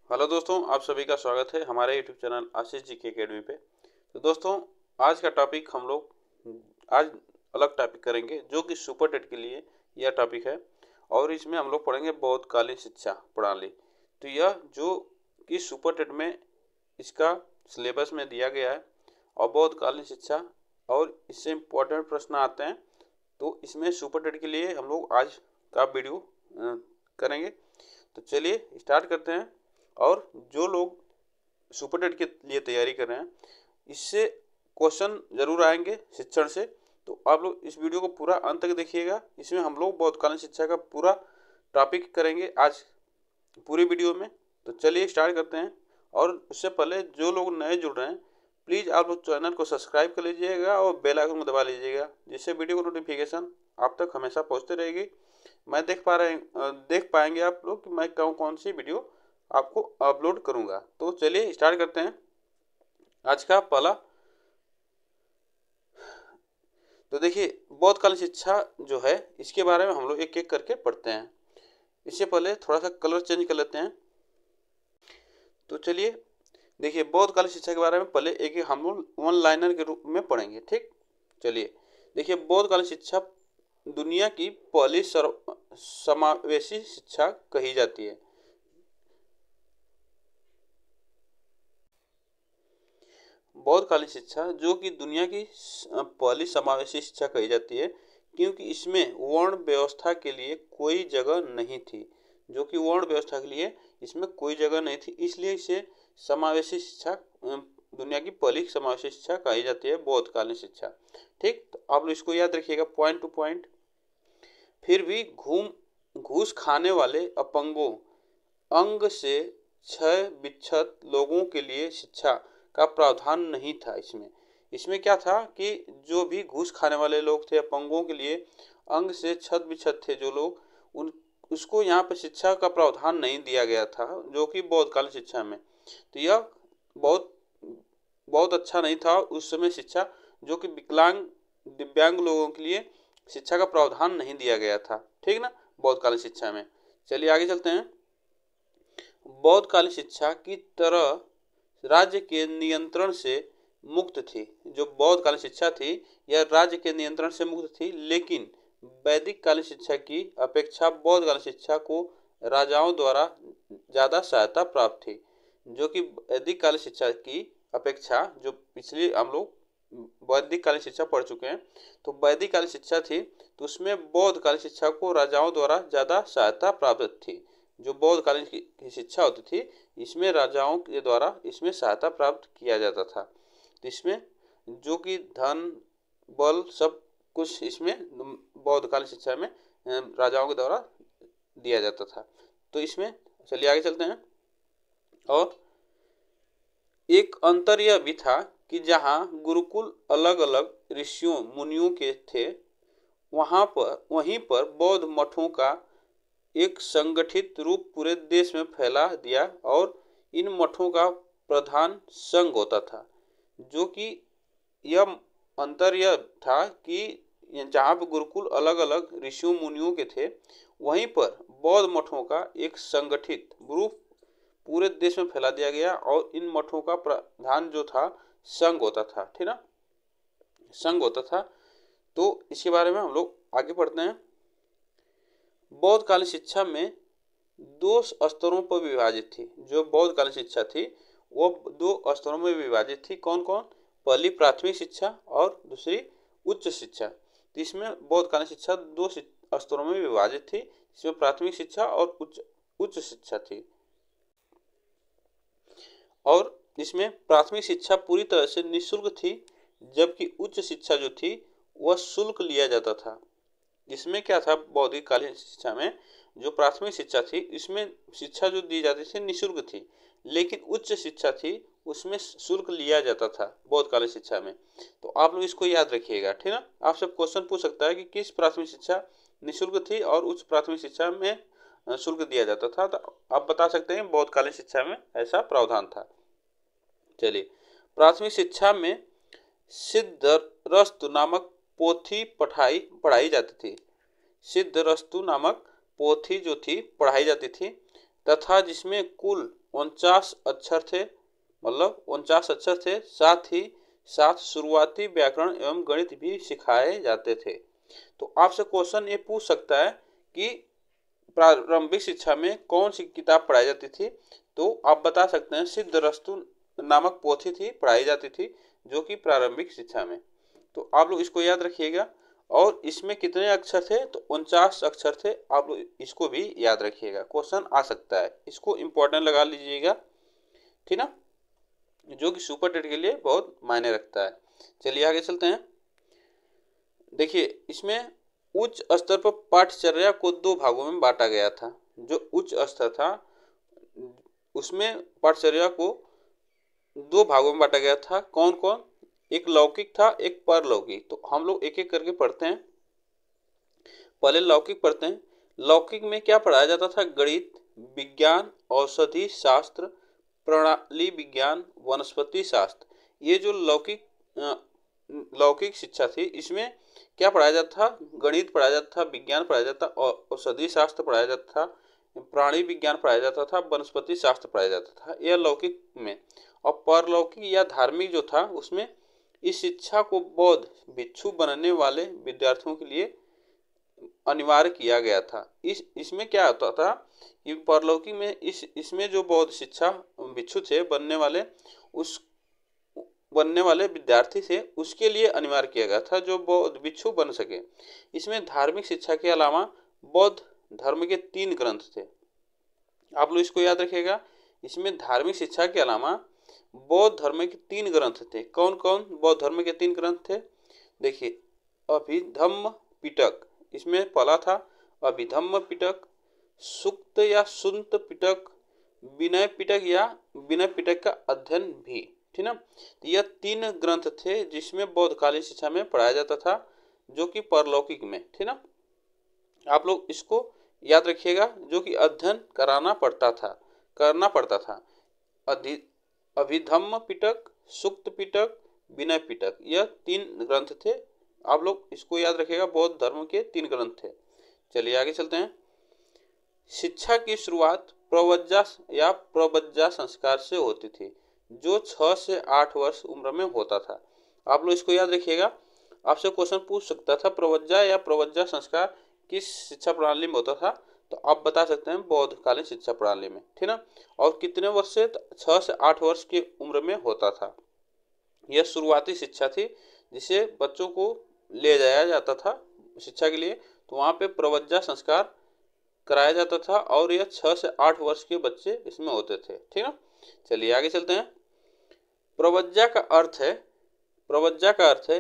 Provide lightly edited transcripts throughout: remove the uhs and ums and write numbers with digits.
Hello दोस्तों, आप सभी का स्वागत है हमारे यूट्यूब चैनल आशीष जी के अकेडमी पे। तो दोस्तों, आज का टॉपिक हम लोग आज अलग टॉपिक करेंगे जो कि सुपर टेट के लिए यह टॉपिक है। और इसमें हम लोग पढ़ेंगे बौद्धकालीन शिक्षा प्रणाली। तो यह जो कि सुपर टेट में इसका सिलेबस में दिया गया है और बौद्धकालीन शिक्षा और इससे इम्पोर्टेंट प्रश्न आते हैं। तो इसमें सुपर टेट के लिए हम लोग आज का वीडियो करेंगे। तो चलिए स्टार्ट करते हैं। और जो लोग सुपर टेट के लिए तैयारी कर रहे हैं, इससे क्वेश्चन जरूर आएंगे शिक्षण से। तो आप लोग इस वीडियो को पूरा अंत तक देखिएगा। इसमें हम लोग बौद्धकालीन शिक्षा का पूरा टॉपिक करेंगे आज पूरी वीडियो में। तो चलिए स्टार्ट करते हैं। और उससे पहले जो लोग नए जुड़ रहे हैं, प्लीज़ आप लोग चैनल को सब्सक्राइब कर लीजिएगा और बेल आइकन को दबा लीजिएगा, जिससे वीडियो को नोटिफिकेशन आप तक हमेशा पहुँचते रहेगी। मैं देख पाएंगे आप लोग कि मैं कौन सी वीडियो आपको अपलोड करूंगा। तो चलिए स्टार्ट करते हैं आज का पहला। तो देखिए, बौद्धकालीन शिक्षा जो है इसके बारे में हम लोग एक एक करके पढ़ते हैं। इससे पहले थोड़ा सा कलर चेंज कर लेते हैं। तो चलिए देखिए, बौद्धकालीन शिक्षा के बारे में पहले एक एक हम लोग वन लाइनर के रूप में पढ़ेंगे। ठीक, चलिए देखिए, बौद्धकालीन शिक्षा दुनिया की पहली समावेशी शिक्षा कही जाती है। बौद्धकालीन शिक्षा जो कि दुनिया की पहली समावेशी शिक्षा कही जाती है, क्योंकि इसमें वर्ण व्यवस्था के लिए कोई जगह नहीं थी। जो कि वर्ण व्यवस्था के लिए इसमें कोई जगह नहीं थी, इसलिए इसे समावेशी शिक्षा दुनिया की पहली समावेशी शिक्षा कही जाती है, बौद्धकालीन शिक्षा। ठीक, तो आप लोग इसको याद रखिएगा पॉइंट टू पॉइंट। फिर भी घूस खाने वाले अपंगों, अंग से क्षय विक्षत लोगों के लिए शिक्षा का प्रावधान नहीं था। इसमें क्या था कि जो भी घूस खाने वाले लोग थे, अपंगों के लिए अंग से क्षत विक्षत थे जो लोग, उन उसको यहाँ पे शिक्षा का प्रावधान नहीं दिया गया था, जो कि बौद्धकालीन शिक्षा में। तो यह बहुत बहुत अच्छा नहीं था उस समय शिक्षा, जो कि विकलांग दिव्यांग लोगों के लिए शिक्षा का प्रावधान नहीं दिया गया था। ठीक ना, बौद्धकालीन शिक्षा में। चलिए आगे चलते हैं। बौद्धकालीन शिक्षा की तरह राज्य के नियंत्रण से मुक्त थी। जो बौद्धकालीन शिक्षा थी यह राज्य के नियंत्रण से मुक्त थी, लेकिन वैदिक कालीन शिक्षा की अपेक्षा बौद्धकालीन शिक्षा को राजाओं द्वारा ज़्यादा सहायता प्राप्त थी। जो कि वैदिक कालीन शिक्षा की अपेक्षा, जो पिछली हम लोग वैदिक कालीन शिक्षा पढ़ चुके हैं, तो वैदिक कालीन शिक्षा थी तो उसमें बौद्धकालीन शिक्षा को राजाओं द्वारा ज़्यादा सहायता प्राप्त थी। जो बौद्धकालीन की शिक्षा होती थी, इसमें राजाओं के द्वारा इसमें सहायता प्राप्त किया जाता था। तो इसमें जो कि धन बल सब कुछ इसमें बौद्धकालीन शिक्षा में राजाओं के द्वारा दिया जाता था। तो इसमें चलिए आगे चलते हैं। और एक अंतर यह भी था कि जहाँ गुरुकुल अलग अलग ऋषियों मुनियों के थे, वहीं पर बौद्ध मठों का एक संगठित रूप पूरे देश में फैला दिया और इन मठों का प्रधान संघ होता था। जो कि यह अंतर यह था कि जहाँ पर गुरुकुल अलग अलग ऋषियों मुनियों के थे, वहीं पर बौद्ध मठों का एक संगठित रूप पूरे देश में फैला दिया गया और इन मठों का प्रधान जो था संघ होता था। ठीक ना, संघ होता था। तो इसके बारे में हम लोग आगे पढ़ते हैं। बौद्धकालीन शिक्षा में दो स्तरों पर विभाजित थी। जो बौद्धकालीन शिक्षा थी वो दो स्तरों में विभाजित थी। कौन कौन? पहली प्राथमिक शिक्षा और दूसरी उच्च शिक्षा। तो इसमें बौद्धकालीन शिक्षा दो स्तरों में विभाजित थी, इसमें प्राथमिक शिक्षा और उच्च शिक्षा थी। और इसमें प्राथमिक शिक्षा पूरी तरह से निःशुल्क थी, जबकि उच्च शिक्षा जो थी वह शुल्क लिया जाता था। इसमें क्या था, बौद्धिक कालीन शिक्षा में जो प्राथमिक शिक्षा थी इसमें शिक्षा जो दी जाती थी निःशुल्क थी, लेकिन उच्च शिक्षा थी उसमें शुल्क लिया जाता था बौद्धकालीन शिक्षा में। तो आप लोग इसको याद रखिएगा। ठीक ना, आपसे क्वेश्चन पूछ सकता है कि किस प्राथमिक शिक्षा निःशुल्क थी और उच्च प्राथमिक शिक्षा में शुल्क दिया जाता था। तो आप बता सकते हैं बौद्धकालीन शिक्षा में ऐसा प्रावधान था। चलिए, प्राथमिक शिक्षा में सिद्धरस्तु नामक पोथी पढ़ाई जाती थी। सिद्धरस्तु नामक पोथी जो थी पढ़ाई जाती थी। तथा जिसमें कुल 49 अक्षर थे, मतलब 49 अक्षर थे। साथ ही साथ शुरुआती व्याकरण एवं गणित भी सिखाए जाते थे। तो आपसे क्वेश्चन ये पूछ सकता है कि प्रारंभिक शिक्षा में कौन सी किताब पढ़ाई जाती थी। तो आप बता सकते हैं सिद्धरस्तु नामक पोथी थी पढ़ाई जाती थी, जो कि प्रारंभिक शिक्षा में। तो आप लोग इसको याद रखिएगा। और इसमें कितने अक्षर थे, तो 49 अक्षर थे। आप लोग इसको भी याद रखिएगा, क्वेश्चन आ सकता है, इसको इम्पोर्टेंट लगा लीजिएगा, ठीक ना, जो कि सुपर टेट के लिए बहुत मायने रखता है। चलिए आगे चलते हैं। देखिए इसमें उच्च स्तर पर पाठ्यचर्या को 2 भागों में बांटा गया था। जो उच्च स्तर था उसमें पाठ्यचर्या को 2 भागों में बांटा गया था। कौन कौन, एक लौकिक था, एक परलौकिक। तो हम लोग एक एक करके पढ़ते हैं। पहले लौकिक पढ़ते हैं। लौकिक में क्या पढ़ाया जाता था, गणित, विज्ञान, औषधि शास्त्र, प्रणाली विज्ञान, वनस्पति शास्त्र। ये जो लौकिक शिक्षा थी, इसमें क्या पढ़ाया जाता था, गणित पढ़ाया जाता था, विज्ञान पढ़ाया जाता था, औषधि शास्त्र पढ़ाया जाता था, प्राणी विज्ञान पढ़ाया जाता था, वनस्पति शास्त्र पढ़ाया जाता था, यह लौकिक में। और परलौकिक या धार्मिक जो था, उसमें इस शिक्षा को बौद्ध भिक्षु बनने वाले विद्यार्थियों के लिए अनिवार्य किया गया था। इसमें क्या होता था कि परलौकिक में इसमें जो बौद्ध शिक्षा भिक्षु थे बनने वाले विद्यार्थी थे, उसके लिए अनिवार्य किया गया था, जो बौद्ध भिक्षु बन सके। इसमें धार्मिक शिक्षा के अलावा बौद्ध धर्म के 3 ग्रंथ थे। आप लोग इसको याद रखिएगा। इसमें धार्मिक शिक्षा के अलावा बौद्ध धर्म के 3 ग्रंथ थे। कौन कौन बौद्ध धर्म के 3 ग्रंथ थे, देखिए अभिधम्म पिटक, इसमें पहला था अभिधम्म पिटक, सुक्त या सुंत पिटक, विनय पिटक या विनय पिटक का अध्ययन भी, ठीक ना। तो यह 3 ग्रंथ थे जिसमें बौद्धकालीन शिक्षा में पढ़ाया जाता था, जो कि परलौकिक में, ठीक ना। आप लोग इसको याद रखिएगा, जो कि अध्ययन करना पड़ता था। अभिधम्म पिटक, सुक्त पिटक, विनय पिटक, यह 3 ग्रंथ थे। आप लोग इसको याद रखिएगा, बौद्ध धर्म के 3 ग्रंथ थे। चलिए आगे चलते हैं। शिक्षा की शुरुआत प्रवज्जा संस्कार से होती थी, जो 6 से 8 वर्ष उम्र में होता था। आप लोग इसको याद रखिएगा। आपसे क्वेश्चन पूछ सकता था प्रवज्जा संस्कार किस शिक्षा प्रणाली में होता था, तो आप बता सकते हैं बौद्धकालीन शिक्षा प्रणाली में, ठीक ना। और कितने वर्ष से, 6 से 8 वर्ष की उम्र में होता था। यह शुरुआती शिक्षा थी जिसे बच्चों को ले जाया जाता था शिक्षा के लिए, तो वहाँ पे प्रवज्जा संस्कार कराया जाता था, और यह 6 से 8 वर्ष के बच्चे इसमें होते थे, ठीक ना। चलिए आगे चलते हैं। प्रवज्जा का अर्थ है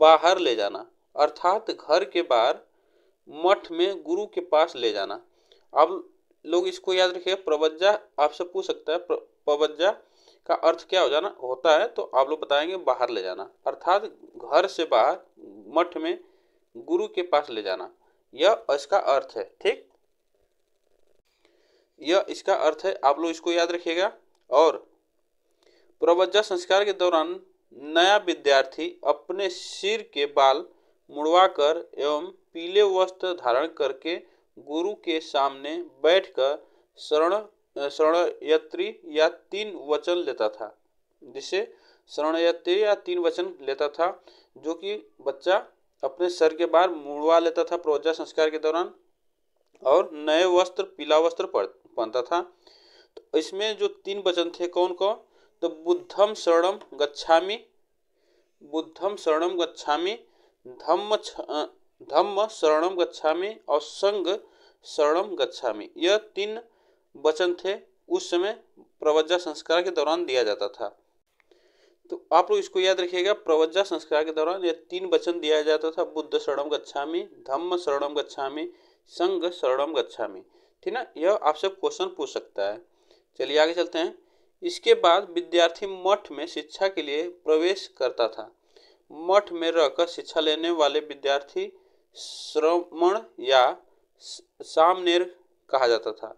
बाहर ले जाना, अर्थात घर के बाहर मठ में गुरु के पास ले जाना। आप लोग इसको याद रखिए। प्रवज्जा आपसे पूछ सकता है, प्रवज्जा का अर्थ क्या होता है, तो आप लोग बताएंगे बाहर ले जाना, अर्थात घर से बाहर मठ में गुरु के पास ले जाना, यह इसका अर्थ है, ठीक। यह इसका अर्थ है, आप लोग इसको याद रखिएगा। और प्रवज्जा संस्कार के दौरान नया विद्यार्थी अपने सिर के बाल मुड़वाकर एवं पीले वस्त्र धारण करके गुरु के सामने बैठकर शरणयत्री या 3 वचन लेता था, जिसे शरणयत्री या 3 वचन लेता था, जो कि बच्चा अपने सर के बाल मुड़वा लेता था प्रवज्जा संस्कार के दौरान, और नए वस्त्र, पीला वस्त्र पहनता था। तो इसमें जो 3 वचन थे कौन कौन, तो बुद्धम शरणम गच्छामि, धम्म शरणम गच्छामि और संघ शरणम गच्छामि, यह 3 वचन थे उस समय प्रवज्जा संस्कार के दौरान दिया जाता था। तो आप लोग इसको याद रखिएगा। प्रवज्जा संस्कार के दौरान यह 3 वचन दिया जाता था, बुद्ध शरणम गच्छामि, धम्म शरणम गच्छामि, संघ शरणम गच्छामि, ठीक ना। यह आपसे क्वेश्चन पूछ सकता है। चलिए आगे चलते हैं। इसके बाद विद्यार्थी मठ में शिक्षा के लिए प्रवेश करता था। मठ में रहकर शिक्षा लेने वाले विद्यार्थी श्रमण या सामनेर कहा जाता था।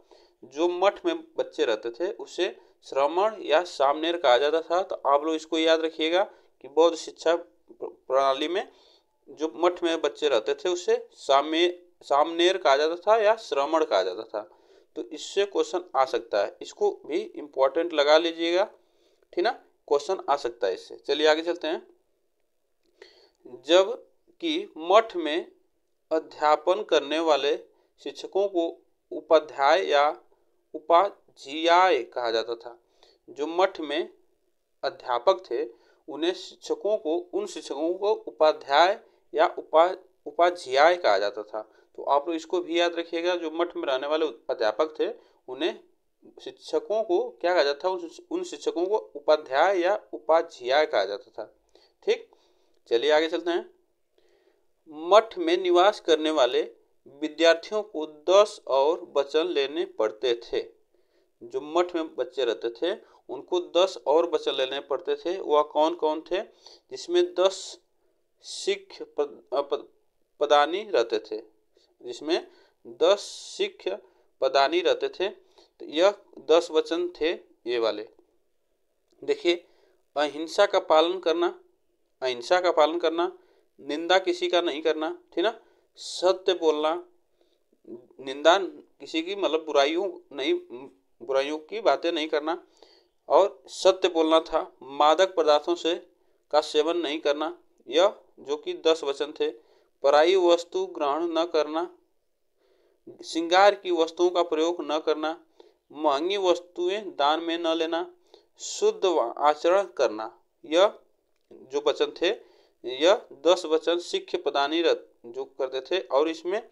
जो मठ में बच्चे रहते थे उसे श्रमण या सामनेर कहा जाता था। तो आप लोग इसको याद रखिएगा कि बौद्ध शिक्षा प्रणाली में जो मठ में बच्चे रहते थे उसे सामनेर कहा जाता था या श्रमण कहा जाता था। तो इससे क्वेश्चन आ सकता है, इसको भी इम्पोर्टेंट लगा लीजिएगा, ठीक ना, क्वेश्चन आ सकता है इससे। चलिए आगे चलते हैं। जब कि मठ में अध्यापन करने वाले शिक्षकों को उपाध्याय या उपाध्याय कहा जाता था। जो मठ में अध्यापक थे उन शिक्षकों को उपाध्याय या उपाध्याय कहा जाता था। तो आप लोग इसको भी याद रखिएगा, जो मठ में रहने वाले अध्यापक थे उन्हें शिक्षकों को क्या कहा जाता था, उन शिक्षकों को उपाध्याय या उपाध्याय कहा जाता था। ठीक, चलिए आगे चलते हैं। मठ में निवास करने वाले विद्यार्थियों को 10 और वचन लेने पड़ते थे। जो मठ में बच्चे रहते थे उनको 10 और वचन लेने पड़ते थे। वह कौन कौन थे? जिसमें 10 सिख पदानी रहते थे, जिसमें 10 सिख पदानी रहते थे। तो यह 10 वचन थे ये वाले। देखिए, अहिंसा का पालन करना, निंदा किसी का नहीं करना, ठीक ना, सत्य बोलना, निंदा किसी की मतलब बुराइयों की बातें नहीं करना, और सत्य बोलना था। मादक पदार्थों से का सेवन नहीं करना, यह जो कि 10 वचन थे। पराई वस्तु ग्रहण न करना, श्रृंगार की वस्तुओं का प्रयोग न करना, महंगी वस्तुएं दान में न लेना, शुद्ध आचरण करना, यह जो वचन थे, यह 10 वचन सिख पदानी जो करते थे। और इसमें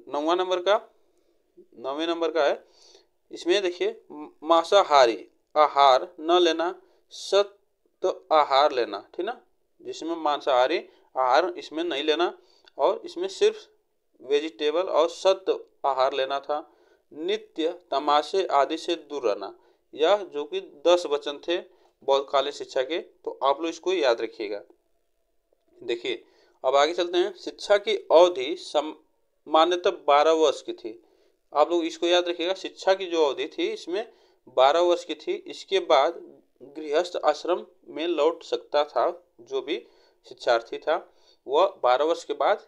9वें नंबर का है, इसमें देखिए, मांसाहारी आहार न लेना, सत्य आहार लेना, ठीक ना, जिसमें मांसाहारी आहार इसमें नहीं लेना, और इसमें सिर्फ वेजिटेबल और सत्य आहार लेना था। नित्य तमाशे आदि से दूर रहना, यह जो कि 10 वचन थे बौद्धकालीन शिक्षा के। तो आप लोग इसको याद रखिएगा। देखिए, अब आगे चलते हैं। शिक्षा की अवधि सामान्यतः 12 वर्ष की थी। आप लोग इसको याद रखिएगा, शिक्षा की जो अवधि थी इसमें 12 वर्ष की थी। इसके बाद गृहस्थ आश्रम में लौट सकता था। जो भी शिक्षार्थी था वह 12 वर्ष के बाद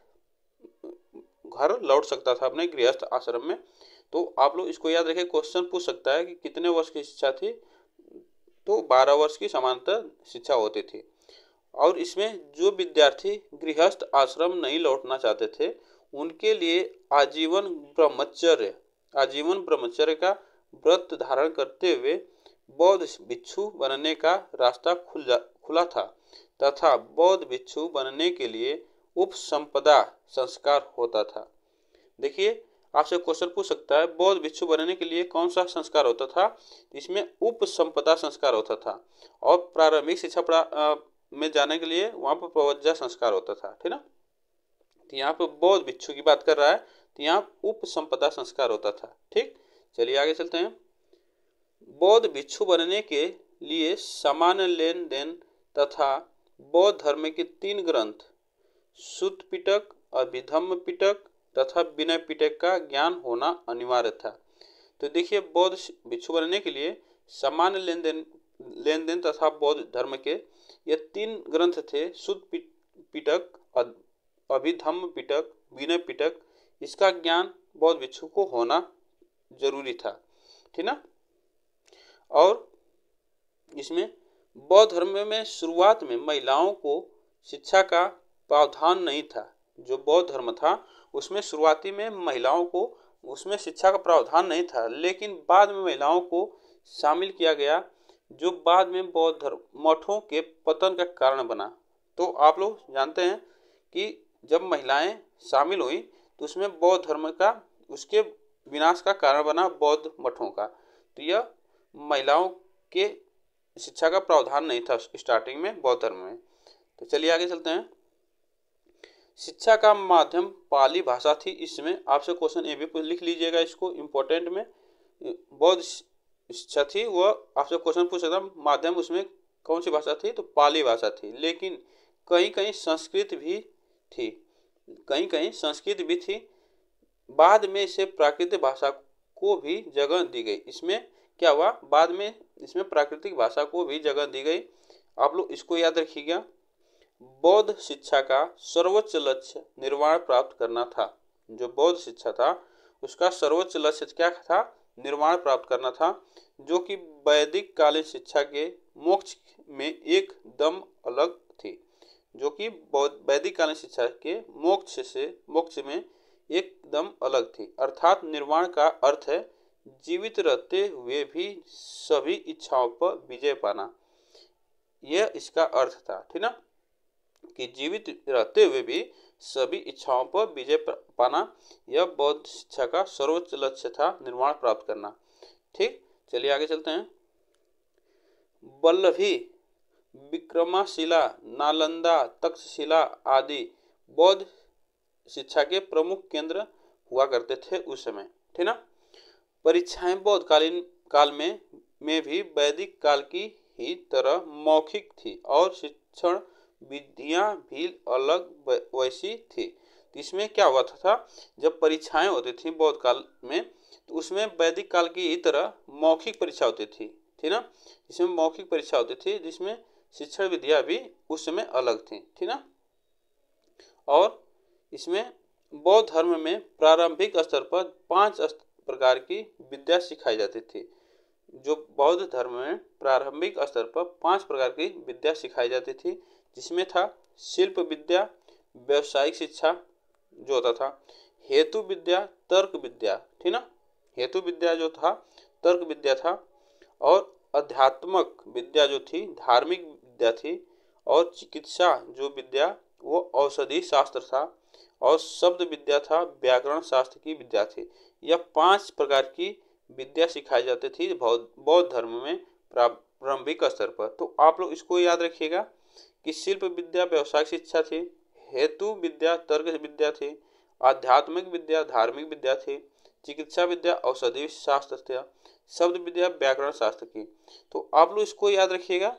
घर लौट सकता था अपने गृहस्थ आश्रम में। तो आप लोग इसको याद रखें, क्वेश्चन पूछ सकता है कि कितने वर्ष की शिक्षा थी, तो 12 वर्ष की सामान्यतः शिक्षा होती थी। और इसमें जो विद्यार्थी गृहस्थ आश्रम नहीं लौटना चाहते थे उनके लिए आजीवन ब्रह्मचर्य का व्रत धारण करते हुए बौद्ध भिक्षु बनने का रास्ता खुला था, तथा बौद्ध भिक्षु बनने के लिए उपसंपदा संस्कार होता था। देखिए, आपसे क्वेश्चन पूछ सकता है, बौद्ध भिक्षु बनने के लिए कौन सा संस्कार होता था? इसमें उपसंपदा संस्कार होता था। और प्रारंभिक शिक्षा में जाने के लिए वहाँ पर प्रवज्जा संस्कार होता था, ठीक ना। तो यहाँ पर बौद्ध भिक्षु की बात कर रहा है, तो यहाँ उपसंपदा संस्कार होता था। ठीक, चलिए आगे चलते हैं। बौद्ध भिक्षु बनने के लिए सामान्य लेन देन तथा बौद्ध धर्म के 3 ग्रंथ सुत्त पिटक, अभिधम्म पिटक तथा विनय पिटक का ज्ञान होना अनिवार्य था। तो देखिए, बौद्ध भिक्षु बनने के लिए सामान्य लेन देन तथा बौद्ध धर्म के ये 3 ग्रंथ थे, सुत्त पिटक, अभिधम्म पिटक, विनय पिटक। इसका ज्ञान बौद्ध भिक्षु को होना जरूरी था, ठीक ना। और इसमें बौद्ध धर्म में शुरुआत में महिलाओं को शिक्षा का प्रावधान नहीं था। जो बौद्ध धर्म था उसमें शुरुआती में महिलाओं को उसमें शिक्षा का प्रावधान नहीं था, लेकिन बाद में महिलाओं को शामिल किया गया, जो बाद में बौद्ध धर्म मठों के पतन का कारण बना। तो आप लोग जानते हैं कि जब महिलाएं शामिल हुई तो उसमें बौद्ध धर्म का उसके विनाश का कारण बना बौद्ध मठों का। तो यह महिलाओं के शिक्षा का प्रावधान नहीं था स्टार्टिंग में बौद्ध धर्म में। तो चलिए आगे चलते हैं। शिक्षा का माध्यम पाली भाषा थी। इसमें आपसे क्वेश्चन ये भी लिख लीजिएगा, इसको इम्पोर्टेंट में। बौद्ध शिक्षा थी, वह आपसे क्वेश्चन पूछ सकता है माध्यम उसमें कौन सी भाषा थी, तो पाली भाषा थी। लेकिन कहीं कहीं संस्कृत भी थी। बाद में इसे प्राकृतिक भाषा को भी जगह दी गई। इसमें क्या हुआ, बाद में इसमें प्राकृतिक भाषा को भी जगह दी गई। आप लोग इसको याद रखिएगा। बौद्ध शिक्षा का सर्वोच्च लक्ष्य निर्वाण प्राप्त करना था। जो बौद्ध शिक्षा था उसका सर्वोच्च लक्ष्य क्या था? निर्वाण प्राप्त करना था, जो कि वैदिक कालीन शिक्षा के मोक्ष में एकदम अलग थी। जो कि वैदिक कालीन शिक्षा के मोक्ष में एकदम अलग थी। अर्थात निर्वाण का अर्थ है जीवित रहते हुए भी सभी इच्छाओं पर विजय पाना। यह इसका अर्थ था, ठीक ना, कि जीवित रहते हुए भी सभी इच्छाओं पर विजय पाना। यह बौद्ध शिक्षा का सर्वोच्च लक्ष्य था, निर्वाण प्राप्त करना। ठीक, चलिए आगे चलते हैं। वल्लभी, विक्रमशिला, नालंदा, तक्षशिला आदि बौद्ध शिक्षा के प्रमुख केंद्र हुआ करते थे उस समय, ठीक ना। परीक्षाएं बौद्ध काल में भी वैदिक काल की ही तरह मौखिक थी और शिक्षण विधियां भी अलग वैसी थी। इसमें क्या हुआ था? जब परीक्षाएं होती थी बौद्ध काल में, तो उसमें वैदिक काल की ही तरह मौखिक परीक्षा होती थी, ठीक ना। इसमें मौखिक परीक्षा होती थी जिसमें शिक्षण विधियां भी उस समय अलग थी, ठीक ना। और इसमें बौद्ध धर्म में प्रारंभिक स्तर पर 5 प्रकार की विद्या सिखाई जाती थी। जो बौद्ध धर्म में प्रारंभिक स्तर पर 5 प्रकार की विद्या सिखाई जाती थी, जिसमें था शिल्प विद्या, व्यवसायिक शिक्षा जो होता था, हेतु विद्या, तर्क विद्या, ठीक ना। हेतु विद्या जो था तर्क विद्या था, और अध्यात्मक विद्या जो थी धार्मिक विद्या थी, और चिकित्सा जो विद्या वो औषधि शास्त्र था, और शब्द विद्या था व्याकरण शास्त्र की विद्या थी। यह 5 प्रकार की विद्या सिखाई जाती थी बौद्ध धर्म में प्रारंभिक स्तर पर। तो आप लोग इसको याद रखिएगा कि शिल्प विद्या व्यवसायिक शिक्षा थी, हेतु विद्या तर्क विद्या थी, आध्यात्मिक विद्या धार्मिक विद्या थी, चिकित्सा विद्या औषधि शास्त्र था, शब्द विद्या व्याकरण शास्त्र की। तो आप लोग इसको याद रखिएगा।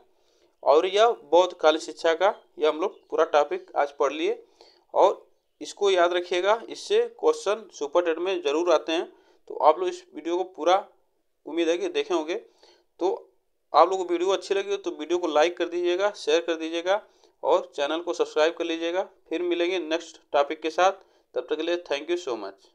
और यह बौद्ध कालीन शिक्षा का यह हम लोग पूरा टॉपिक आज पढ़ लिए, और इसको याद रखिएगा, इससे क्वेश्चन सुपर टेट में जरूर आते हैं। तो आप लोग इस वीडियो को पूरा उम्मीद है कि देखे होंगे। तो आप लोगों को वीडियो अच्छी लगी हो तो वीडियो को लाइक कर दीजिएगा, शेयर कर दीजिएगा, और चैनल को सब्सक्राइब कर लीजिएगा। फिर मिलेंगे नेक्स्ट टॉपिक के साथ, तब तक के लिए थैंक यू सो मच।